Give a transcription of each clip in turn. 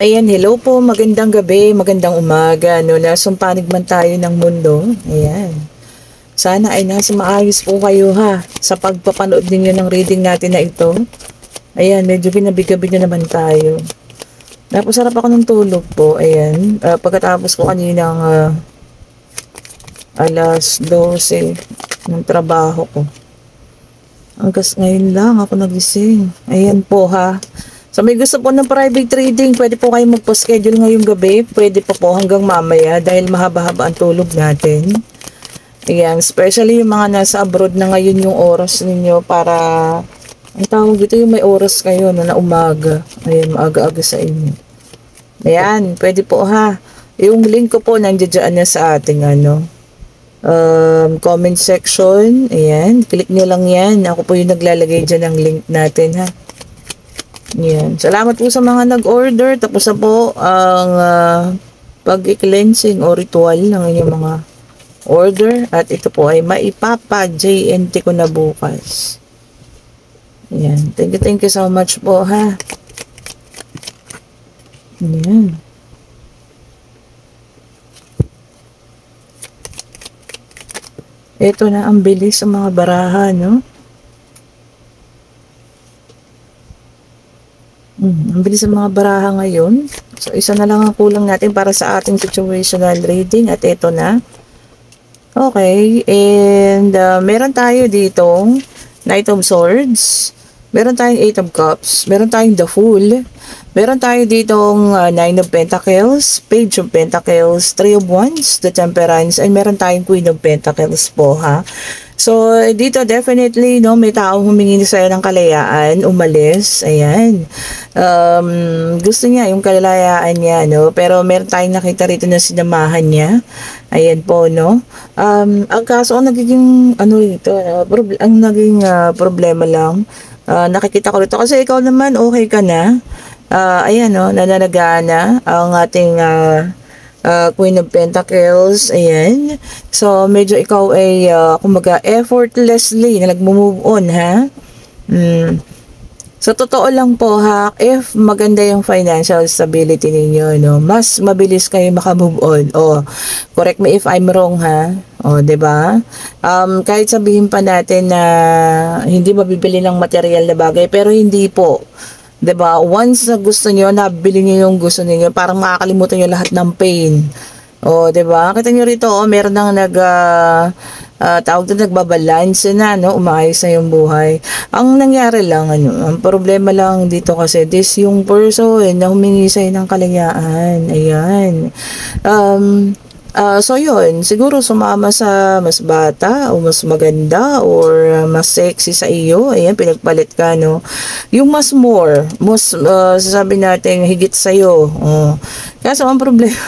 Ayan, hello po, magandang gabi, magandang umaga, no, nasumpanig man tayo ng mundo. Ayan, sana ay nasa maayos po kayo ha, sa pagpapanood ninyo ng reading natin na ito. Ayan, medyo ginabi-gabi na naman tayo. Napasarap ako ng tulog po, ayan, pagkatapos ko kaninang alas 12 ng trabaho ko. Hanggang ngayon lang ako nagising. Ayan po ha. So may gusto po ng private trading, pwede po kayo magpa-schedule ngayong gabi. Pwede pa po hanggang mamaya dahil mahaba-haba ang tulog natin. Ayan, especially yung mga nasa abroad na ngayon yung oras ninyo para, ang tawag dito yung may oras kayo na umaga. Ayan, maaga-aga sa inyo. Ayan, pwede po ha. Yung link ko po nandiyan na sa ating comment section. Ayan, click nyo lang yan. Ako po yung naglalagay dyan ng link natin ha. Yan. Salamat po sa mga nag-order. Tapos na po ang pag-cleansing o ritual ng inyong mga order. At ito po ay maipapa-JNT ko na bukas. Yan. Thank you so much po ha. Yan. Ito na ang bilis sa mga baraha, no? Ang bilis ng mga baraha ngayon. So, isa na lang ang kulang natin para sa ating situational reading. At ito na. Okay. And, meron tayo ditong Knight of Swords. Meron tayong Eight of Cups. Meron tayong The Fool. Meron tayo ditong Nine of Pentacles, Page of Pentacles, Three of Wands, The Temperance, and meron tayong Queen of Pentacles po ha. So, dito definitely, no, may taong humingi sa'yo ng kalayaan, umalis, ayan. Gusto niya yung kalayaan niya, no, pero meron tayong nakita rito na sinamahan niya. Ayan po, no. Ang kaso, ang nagiging, ang naging problema lang, nakikita ko rito, kasi ikaw naman, okay ka na. Ayan, no, nananagana ang ating Queen of Pentacles, ayan. So, medyo ikaw ay, kumbaga, effortlessly na nag-move on, ha? So, totoo lang po, ha, if maganda yung financial stability ninyo, no, mas mabilis kayo makamove on. O, correct me if I'm wrong, ha? O, diba? Kahit sabihin pa natin na hindi mabibili ng material na bagay, pero hindi po. 'Di ba? Once na gusto niyo, nabili niyo yung gusto niyo, parang makakalimutan niyo lahat ng pain. Oh, 'di ba? Kita niyo rito, meron nang tawag doon, nagbabalance na, no? Umaayos na yung buhay. Ang nangyari lang, ang problema lang dito kasi, this yung person na humingi sa'yo ng kalayaan. Ayan. So yun, siguro sumama sa mas bata o mas maganda or mas sexy sa iyo, ayan, pinagpalit ka, no? Yung mas more, mas sasabi natin higit sa iyo. Kaso ang problema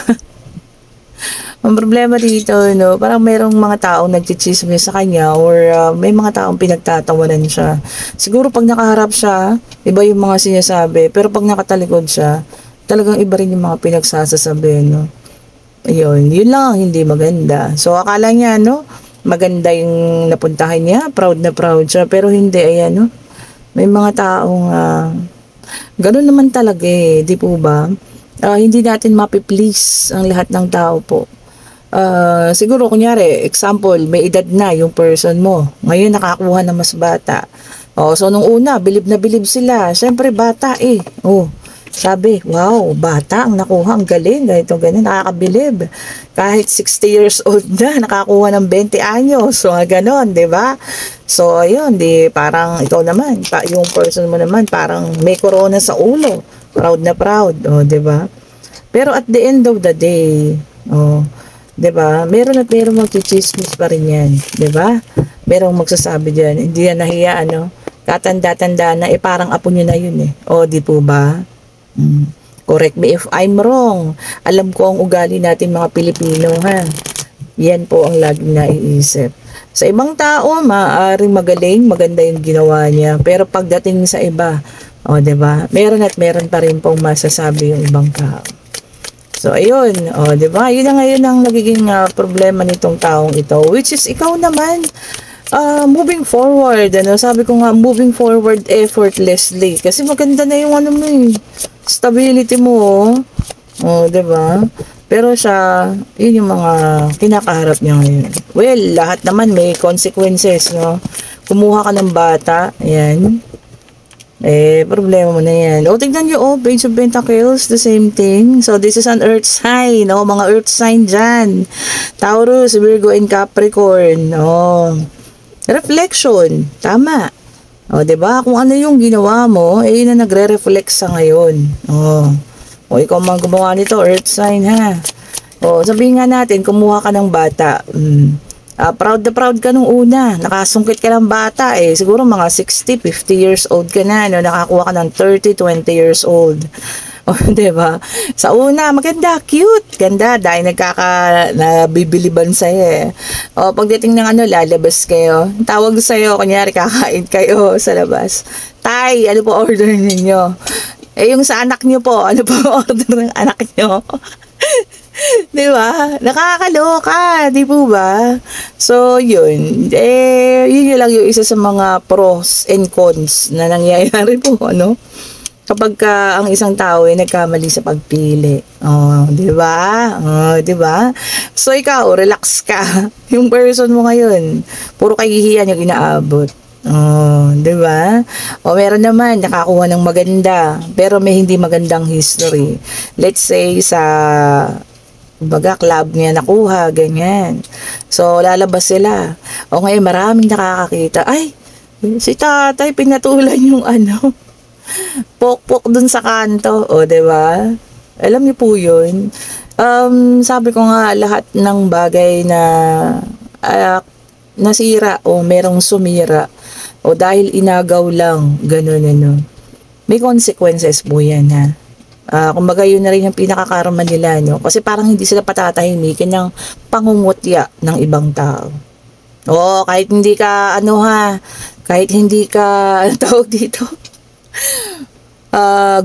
ang problema dito, no, parang merong mga taong nagchichismis sa kanya or may mga taong pinagtatawanan siya. Siguro pag nakaharap siya, iba yung mga sinasabi, pero pag nakatalikod siya, talagang iba rin yung mga pinagsasasabi, no? Ayun, yun lang ang hindi maganda. So, akala niya, no, maganda yung napuntahan niya, proud na proud siya, pero hindi, ayan, no. May mga taong, gano'n naman talaga eh, di po ba? Hindi natin mapiplease ang lahat ng tao po. Siguro, kunyari, example, may edad na yung person mo. Ngayon, nakakuha na mas bata. So, nung una, bilib na bilib sila. Siyempre, bata eh. Sabi, wow, bata ang nakuha, ang galing, ganito, ganyan, nakakabilib. Kahit 60 years old na, nakakuha ng 20 anyos, so ganon, di ba? So, ayun, di, parang ikaw naman, yung person mo naman, parang may corona sa ulo, proud na proud, di ba? Pero at the end of the day, di ba, meron at meron magchichismis pa rin yan, di ba? Merong magsasabi dyan, hindi yan nahiya, katanda-tanda na, parang apo nyo na yun di po ba? Correct me if I'm wrong. Alam ko ang ugali natin mga Pilipino, ha. Yan po ang laging naiisip. Sa ibang tao, maaaring magaling, maganda yung ginawa niya. Pero pagdating sa iba, diba? Meron at meron pa rin pong masasabi yung ibang tao. So, ayun. Diba? Yun na ngayon ang nagiging problema nitong taong ito. Which is, ikaw naman, moving forward, sabi ko nga, moving forward effortlessly. Kasi maganda na yung mo Stability mo, oh, 'di ba? Pero siya, yun yung mga kinakaharap niya ngayon. Well, lahat naman may consequences, no? Kumuha ka ng bata, ayan. Problema mo na yan. O, tignan nyo, Page of Pentacles, the same thing. So, this is an earth sign, mga earth sign dyan. Taurus, Virgo, and Capricorn, reflection, tama. O, diba? Kung ano yung ginawa mo, yun na nagre-reflect sa ngayon. O, ikaw man gumawa nito, earth sign, ha? O, sabihin nga natin, kumuha ka ng bata. Proud na proud ka nung una. Nakasungkit ka ng bata, siguro mga 60, 50 years old ka na, no? Nakakuha ka ng 30, 20 years old. O, diba? Sa una, maganda, cute, ganda, dahil nabibiliban sa'yo, O, pagdating ng lalabas kayo, tawag sa'yo, kunyari, kakain kayo sa labas. Tay, ano po order ninyo? Yung sa anak nyo po, ano po order ng anak nyo? Di ba? Nakakaloka, di po ba? So, yun. Yun lang yung isa sa mga pros and cons na nangyayari po, kapag ang isang tao ay nagkamali sa pagpili. Di ba? Di ba? So, ikaw, relax ka. Yung person mo ngayon, puro kahihiyan yung inaabot. Di ba? Meron naman nakakuha ng maganda, pero may hindi magandang history. Let's say sa club niya nakuha, ganyan. So, lalabas sila. Ngayon, maraming nakakakita. Ay, si tatay, pinatulan yung pok-pok dun sa kanto. Diba? Alam niyo po yun. Sabi ko nga, lahat ng bagay na nasira o merong sumira dahil inagaw lang, ganun, may consequences po yan, ha? Kumbaga yun na rin yung pinakakarma nila, kasi parang hindi sila patatahimikin ng pangungutya ng ibang tao. Kahit hindi ka kahit hindi ka tawag dito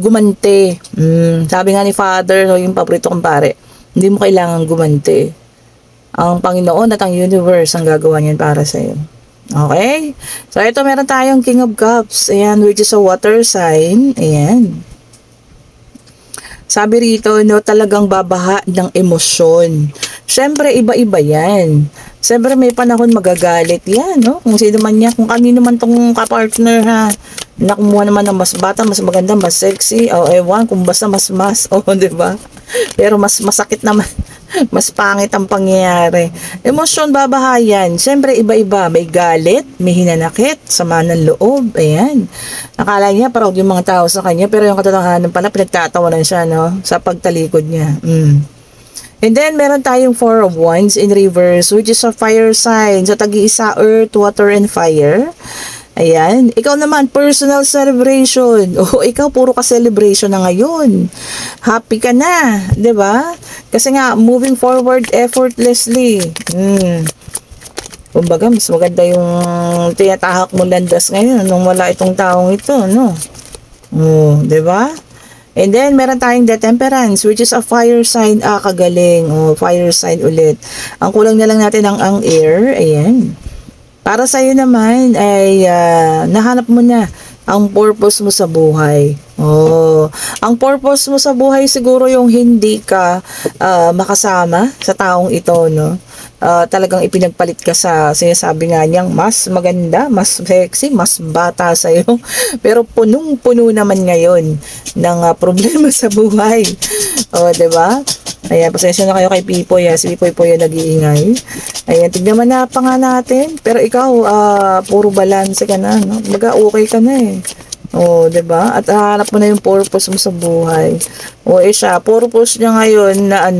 gumante. Sabi nga ni Father, yung paborito kong pare, hindi mo kailangan gumante. Ang Panginoon at ang universe ang gagawa niyan para sa iyo. Okay? So ito, meron tayong King of Cups, ayan, which is a water sign. Ayan. Sabi rito, talagang babaha ng emosyon. Siyempre, iba-iba yan. Siyempre, may panahon magagalit yan, Kung sino man yan, kung kanino man tong kapartner, ha? Nakumuha naman ng mas bata, mas maganda, mas sexy, ewan, kung basta mas, diba? Pero mas masakit naman, mas pangit ang pangyayari. Emosyon, babahayan. Siyempre, iba-iba. May galit, may hinanakit, sama ng loob, ayan. Akala niya, proud yung mga tao sa kanya, pero yung katotohanan pala, pinagtatawanan siya, sa pagtalikod niya. And then, meron tayong Four of Wands in reverse, which is a fire sign. So, tag-iisa, earth, water, and fire. Ayan. Ikaw naman, personal celebration. Ikaw, puro ka celebration na ngayon. Happy ka na, di ba? Kasi nga, moving forward effortlessly. Kumbaga, mas maganda yung tinatahak mo landas ngayon nung wala itong taong ito, di ba? And then, meron tayong the temperance, which is a fire sign. Kagaling. Fire sign ulit. Ang kulang na lang natin ang air. Ayan. Para sa iyo naman ay nahanap mo na ang purpose mo sa buhay. Ang purpose mo sa buhay siguro yung hindi ka makasama sa taong ito, talagang ipinagpalit ka sa sinasabi nga niyang mas maganda, mas sexy, mas bata sa iyo. Pero punong-puno naman ngayon ng problema sa buhay. 'Di ba? Ayan, pasensya na kayo kay Pipoy. Si Pipoy po yung nag-iingay. Ayan, tignan na pa nga natin. Pero ikaw, puro balance ka na, Baga, okay ka na diba? At hanap mo na yung purpose mo sa buhay. Siya, purpose niya ngayon na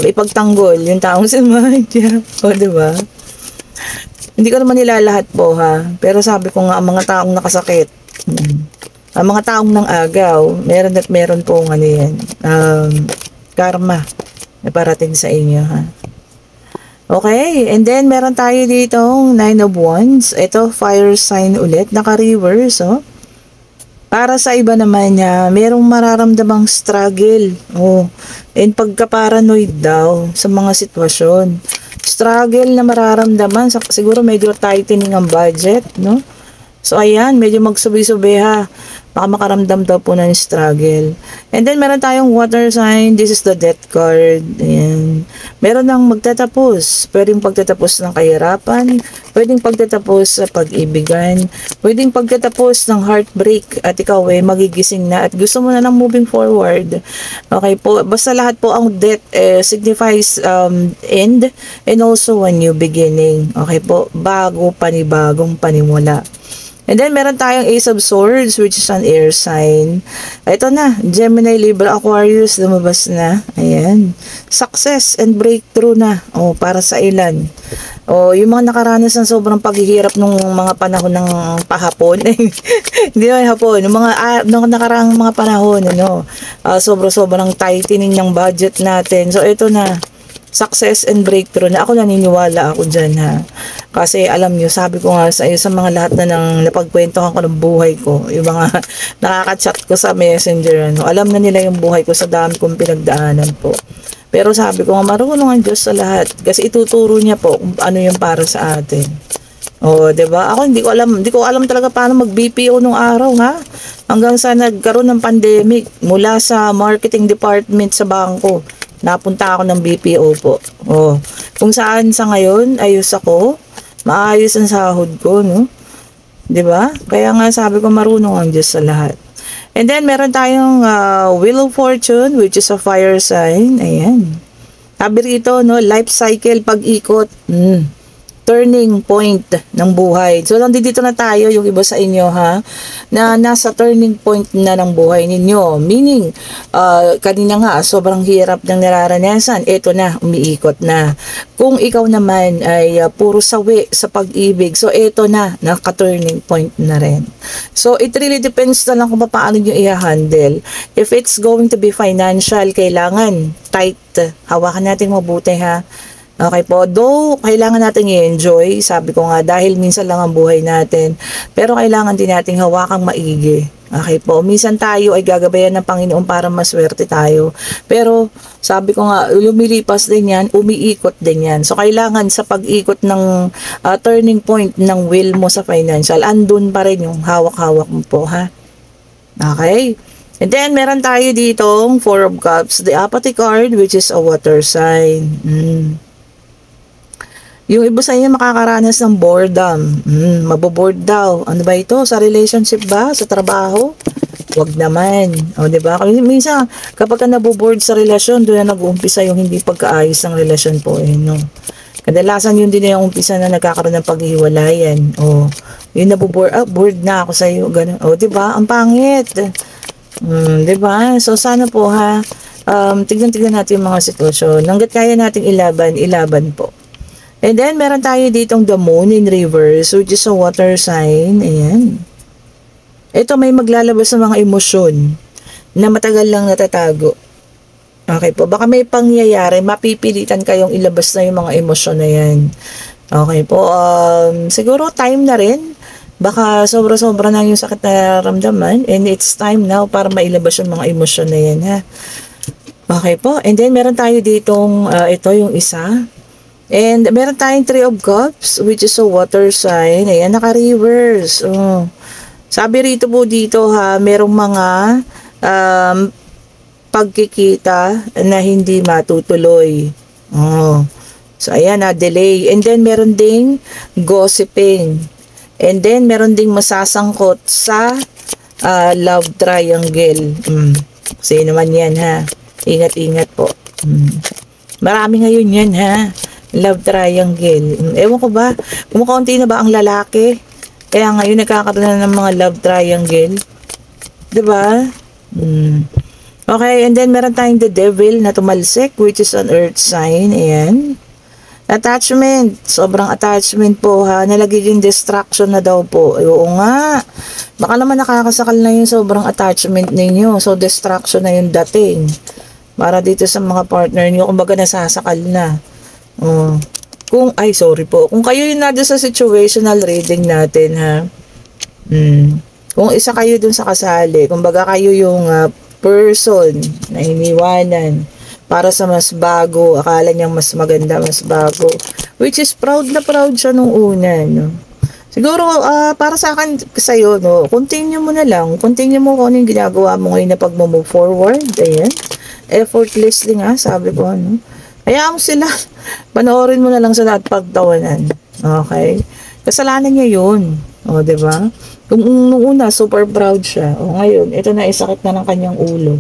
ipagtanggol yung taong sinamahan niya. Diba? Hindi ko naman nilalahat po, ha? Pero sabi ko nga, ang mga taong nakasakit, ang mga taong nang agaw, meron at meron po yan. Karma na parating sa inyo, ha? Okay, and then meron tayo dito Nine of Wands. Ito, fire sign ulit, naka-reverse, Para sa iba naman niya, merong mararamdamang struggle. And pagka-paranoid daw sa mga sitwasyon. Struggle na mararamdaman, siguro medyo tightening ang budget, So ayan, medyo magsubi-subi, ha. Baka makaramdam daw po ng struggle. And then, meron tayong water sign. This is the death card. Ayan. Meron ng magtatapos. Pwedeng pagtatapos ng kahirapan. Pwedeng pagtatapos sa pag-ibigan. Pwedeng pagtatapos ng heartbreak. At ikaw magigising na at gusto mo na ng moving forward. Okay po. Basta lahat po ang death signifies end and also a new beginning. Okay po. Bago, panibagong panimula. And then, meron tayong Ace of Swords, which is an air sign. Ito na, Gemini, Libra, Aquarius, lumabas na. Ayan. Success and breakthrough na. O, para sa ilan. O, yung mga nakaranas ng sobrang paghihirap nung mga panahon ng pahapon. Hindi naman hapon. Yung mga nung nakaraang mga panahon, sobrang tightening ng budget natin. So, ito na. Success and breakthrough na ako naniniwala ako dyan ha. Kasi alam nyo, sabi ko nga sa iyo sa mga lahat na nang napagkwentuhan ko ng buhay ko, yung mga nakaka-chat ko sa messenger, alam na nila yung buhay ko sa dami kong pinagdaanan po. Pero sabi ko nga, marunong ang Diyos sa lahat kasi ituturo niya po kung ano yung para sa atin. Oh, 'di ba? Ako hindi ko alam talaga paano mag-BPO nung araw ha. Hanggang sa nagkaroon ng pandemic mula sa marketing department sa bangko. Napunta ako ng BPO po. Oh, kung saan sa ngayon ayos ako, maayos ang sahod ko, no? 'Di ba? Kaya nga sabi ko marunong ang Diyos sa lahat. And then meron tayong Wheel of Fortune which is a fire sign. Ayan. Sabi rito, no, life cycle pag-ikot. Turning point ng buhay. So, nandito na tayo, yung iba sa inyo, ha, na nasa turning point na ng buhay ninyo. Meaning, kanina nga, sobrang hirap ng nararanasan. Ito na, umiikot na. Kung ikaw naman ay puro sawi sa pag-ibig, so ito na, naka-turning point na rin. So, it really depends na lang kung paano nyo i-handle. If it's going to be financial, kailangan tight. Hawakan natin mabuti, ha. Okay po, though kailangan natin i-enjoy, sabi ko nga dahil minsan lang ang buhay natin, pero kailangan din nating hawakang maigi. Okay po, minsan tayo ay gagabayan ng Panginoon para maswerte tayo, pero sabi ko nga lumilipas din yan, umiikot din yan. So kailangan sa pag-ikot ng turning point ng will mo sa financial, andun pa rin yung hawak-hawak mo po ha. Okay? And then meron tayo ditong Four of Cups, the Apathy card which is a water sign. Yung iba sa inyo makakaranas ng boredom. Maboboard daw. Ano ba ito? Sa relationship ba? Sa trabaho? Wag naman. O, diba? Minsan, kapag ka naboboard sa relasyon, doon na nag-uumpisa yung hindi pagkaayos ng relasyon po. No? Kadalasan yun din yung umpisa na nagkakaroon ng paghihiwalayan. O, yung naboboard, bored na ako sa iyo. Ganun. O, diba? Ang pangit. Diba? So, sana po ha, tignan natin yung mga sitwasyon. Hanggat kaya nating ilaban po. And then, meron tayo ditong the moon in reverse, which is a water sign. Ayan. Ito, may maglalabas ng mga emosyon na matagal lang natatago. Okay po. Baka may pangyayari, mapipilitan kayong ilabas na yung mga emosyon na yan. Okay po. Siguro time na rin. Baka sobra-sobra na yung sakit na ramdaman. And it's time now para mailabas yung mga emosyon na yan, ha. Okay po. And then, meron tayo ditong, ito yung isa. And meron tayong Three of Cups, which is a water sign. Ayan, naka-reverse. Sabi rito po dito ha, merong mga pagkikita na hindi matutuloy. So, ayan na, delay. And then, meron ding gossiping. And then, meron ding masasangkot sa love triangle. Kasi naman yan ha. Ingat-ingat po. Marami ngayon yan ha. Love triangle. Ewan ko ba, kumukaunti na ba ang lalaki? Kaya ngayon nagkakaroon na ng mga love triangle. Diba? Okay, and then meron tayong the devil na tumalsik, which is an earth sign. Ayan. Attachment. Sobrang attachment po ha. Nalagiging distraction na daw po. Oo nga. Baka naman nakakasakal na yung sobrang attachment ninyo. So, distraction na yung dating. Para dito sa mga partner nyo, kumbaga nasasakal na. Kung kayo yung nado sa situational reading natin ha. Kung isa kayo dun sa kasali, kumbaga kayo yung person na iniwanan para sa mas bago, akala niyang mas maganda, mas bago, which is proud na proud siya nung una, no? Siguro, para sa akin, sa'yo, no, continue mo na lang. Continue mo kung ano yung ginagawa mo ngayon na pag-move forward. Ayan. Effortlessly nga, sabi ko, ano. Hayaan mo sila. Panoorin mo na lang sila at pagtawanan. Okay? Kasalanan niya yun. O, diba? Kung nung una, super proud siya. O, ngayon, ito na, isakit na ng kanyang ulo.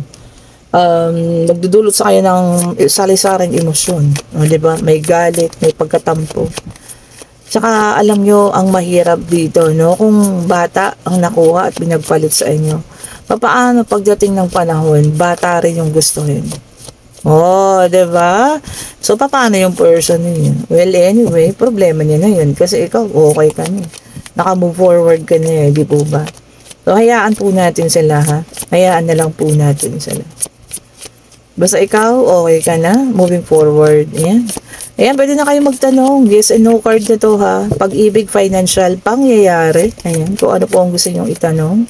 Nagdudulot sa kanya ng sali-saring emosyon. O, diba? May galit, may pagkatampo. Tsaka alam nyo ang mahirap dito, no? Kung bata ang nakuha at binagpalit sa inyo, papaano pagdating ng panahon, bata rin yung gustuhin? Oh, 'di ba? So paano yung person niya? Well, anyway, problema niya na yun kasi ikaw okay ka na. Naka-move forward ka na, di po ba? So hayaan po natin sila, ha? Hayaan na lang po natin sila. Basta ikaw, okay ka na, moving forward. Ayan. Ayan, pwede na kayo magtanong. Yes and no card na to, ha. Pag-ibig, financial, pangyayari. Ayan, kung ano po ang gusto nyong itanong.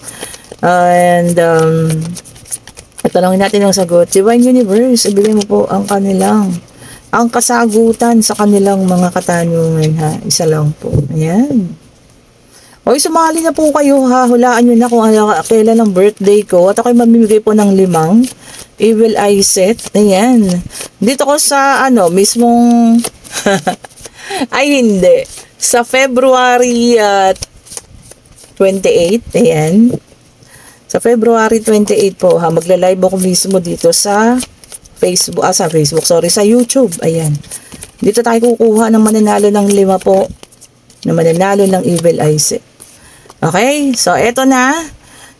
Tanongin natin ang sagot. Divine Universe, ibigay mo po ang kasagutan sa kanilang mga katanungan, ha. Isa lang po. Ayan. Oy, sumali na po kayo, ha. Hulaan nyo na kung kailan ang birthday ko. At ako'y mamimigay po ng 5 Evil Eye set. Ayan. Dito ko sa, mismong... ay, hindi. Sa February 28. Ayan. Sa February 28 po, ha. Magla-live ako mismo dito sa Facebook. Sa YouTube. Ayan. Dito tayo kukuha ng mananalo ng 5 po. Na mananalo ng Evil Eye set. Okay, so eto na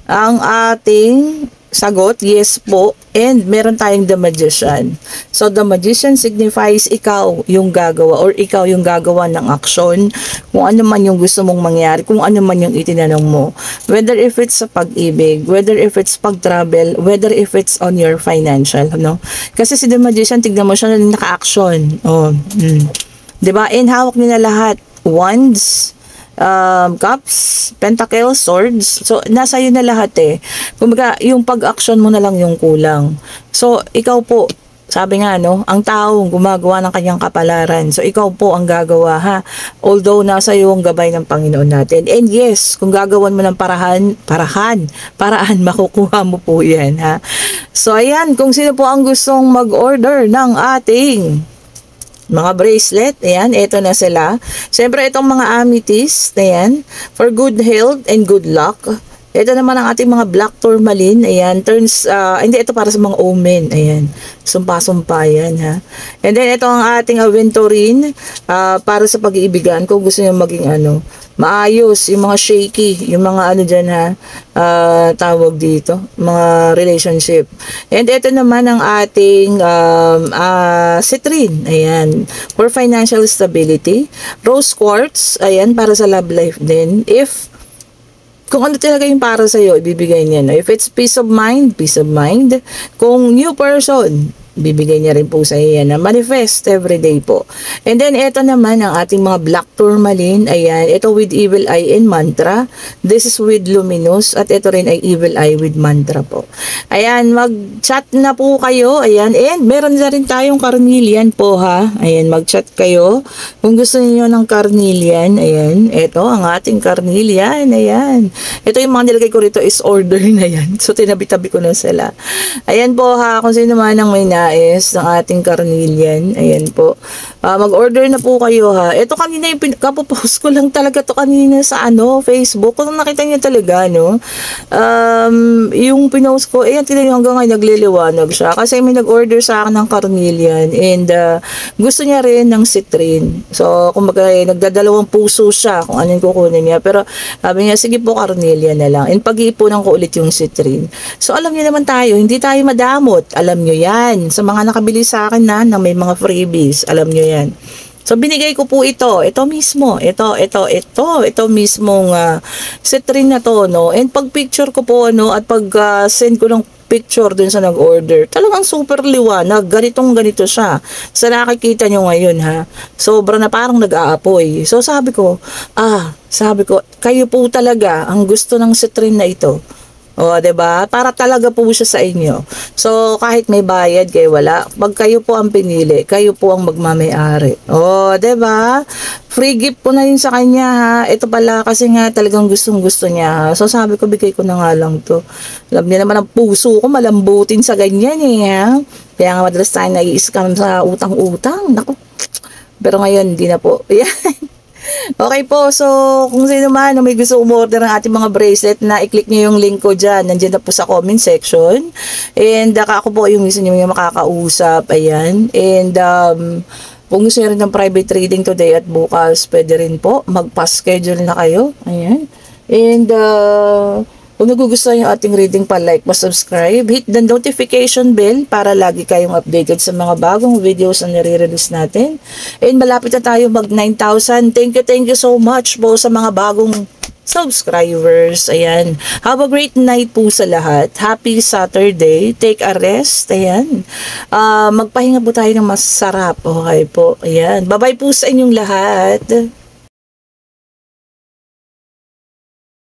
ang ating sagot, yes po, and meron tayong The Magician. So The Magician signifies ikaw yung gagawa or ikaw yung gagawa ng aksyon, kung ano man yung gusto mong mangyari, kung ano man yung itinanong mo. Whether if it's sa pag-ibig, whether if it's pag-travel, whether if it's on your financial, no? Kasi si The Magician, tignan mo siya na naka-action. Oh, diba? And hawak niya na lahat. Wands, cups, pentacles, swords. So, nasa iyo na lahat eh. Kumbaga, yung pag-action mo na lang yung kulang. So, ikaw po, sabi nga, no, ang taong gumagawa ng kanyang kapalaran. So, ikaw po ang gagawa, ha? Although, nasa iyo ang gabay ng Panginoon natin. And yes, kung gagawan mo ng paraan, makukuha mo po yan, ha? So, ayan, kung sino po ang gustong mag-order ng ating mga bracelet, ayan, ito na sila. Siyempre, itong mga amethyst, ayan, for good health and good luck. Ito naman ang ating mga black tourmaline, ayan, hindi, ito para sa mga omen, ayan, sumpa-sumpa yan, ha. And then, ito ang ating aventurine, para sa pag-iibigan, kung gusto nyo maging, maayos, yung mga shaky, yung mga dyan, ha, tawag dito, mga relationship. And ito naman ang ating citrine, ayan, for financial stability. Rose quartz, ayan, para sa love life din. Kung ano talaga yung para sa'yo, ibibigay niya. No? If it's peace of mind. Kung new person, bibigay niya rin po sa iyo yan na manifest everyday po. And then, ito naman ang ating mga black tourmaline. Ayan, ito with evil eye and mantra. This is with luminous. At ito rin ay evil eye with mantra po. Ayan, mag-chat na po kayo. Ayan, and meron na rin tayong carnelian po, ha. Ayan, mag-chat kayo. Kung gusto niyo ng carnelian, ayan, ito ang ating carnelian. Ayan. Ito yung mga nilagay ko rito is order na yan. So, tinabi-tabi ko na sila. Ayan po, ha. Kung sino man ang may nais ng ating carnelian. Ayan po. Mag-order na po kayo, ha. Ito kanina yung kapopost ko lang talaga to kanina sa Facebook. Kung nakita niyo talaga, no? Yung pinost ko, ayan, tinan niyo hanggang ngayon nagliliwanag siya. Kasi may nag-order sa akin ng carnelian and gusto niya rin ng citrine. So, kumbaga, nagdadalawang puso siya kung anong kukunin niya. Pero, sabi niya, sige po, carnelian na lang. And pag-iipunan ko ulit yung citrine. So, alam niyo naman tayo, hindi tayo madamot. Alam niyo yan. Sa mga nakabili sa akin na may mga freebies, alam nyo yan. So, binigay ko po ito mismo, ito mismong citrine na to, no? And pag picture ko po, at pag send ko ng picture dun sa nag-order, talagang super liwanag, ganito siya. Sa nakikita nyo ngayon, ha, sobra na parang nag-aapoy. So, sabi ko, kayo po talaga ang gusto ng citrine na ito. O, 'di ba? Para talaga po siya sa inyo. So, kahit may bayad kayo wala, pag kayo po ang pinili, kayo po ang magmamay-ari. O, 'di ba? Free gift ko na yun sa kanya ha. Ito pala kasi nga talagang gustong-gusto niya ha. So, sabi ko bigay ko na nga lang 'to. Alam niya naman ang puso ko malambutin sa ganyan ha. Kaya nga madalas tayo nai-scam sa utang-utang. Naku. Pero ngayon, hindi na po. Yan. Okay po, so kung sino man na may gusto umorder ng ating mga bracelet na i-click nyo yung link ko dyan, nandiyan na po sa comment section. And ako po yung gusto nyo yung makakausap, ayan. And kung gusto nyo rin ng private reading today at bukas, pwede rin po, mag-schedule na kayo, ayan. And kung nagugustuhan yung ating reading, pa-like, pa-subscribe, hit the notification bell para lagi kayong updated sa mga bagong videos na nire-release natin. And malapit na tayo mag 9,000. Thank you so much po sa mga bagong subscribers. Ayan. Have a great night po sa lahat. Happy Saturday. Take a rest. Ayan. Magpahinga po tayo ng masarap. Okay po. Ayan. Bye-bye po sa inyong lahat.